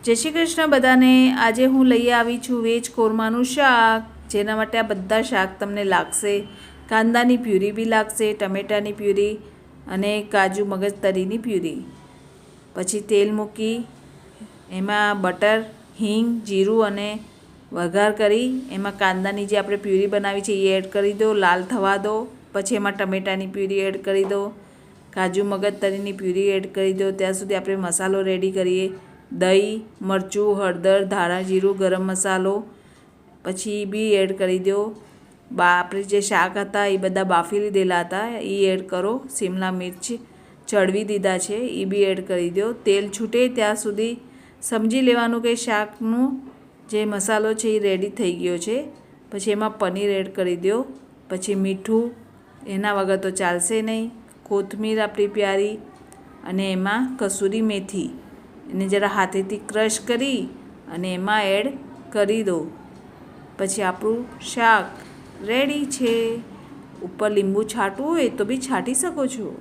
જય શ્રી કૃષ્ણ બધાને। આજે હું લઈ આવી છું વેજ કોરમાનું શાક, જેના માટે આ બધા શાક તમને લાગશે। કાંદાની પ્યુરી બી લાગશે, ટમેટાની પ્યુરી અને કાજુ મગજ તરીની પ્યુરી। પછી તેલ મૂકી એમાં બટર, હિંગ, જીરું અને વઘાર કરી એમાં કાંદાની જે આપણે પ્યુરી બનાવી છે એ એડ કરી દો, લાલ થવા દો। પછી એમાં ટમેટાની પ્યુરી એડ કરી દો, કાજુ મગજ તરીની પ્યુરી એડ કરી દો। ત્યાં સુધી આપણે મસાલો રેડી કરીએ। દહીં, મરચું, હળદર, ધાણા જીરું, ગરમ મસાલો પછી બી એડ કરી દો। આપણે જે શાક હતા એ બધા બાફી લીધેલા હતા એ એડ કરો। શિમલા મિર્ચ ચડવી દીધા છે એ બી એડ કરી દો। તેલ છૂટે ત્યાં સુધી સમજી લેવાનું કે શાકનું જે મસાલો છે એ રેડી થઈ ગયો છે। પછી એમાં પનીર એડ કરી દો। પછી મીઠું, એના વગર તો ચાલશે નહીં। કોથમીર આપણી પ્યારી અને એમાં કસૂરી મેથી એને જરા હાથેથી ક્રશ કરી અને એમાં એડ કરી દો। પછી આપણું શાક રેડી છે। ઉપર લીંબુ છાંટવું હોય તો બી છાંટી શકો છો।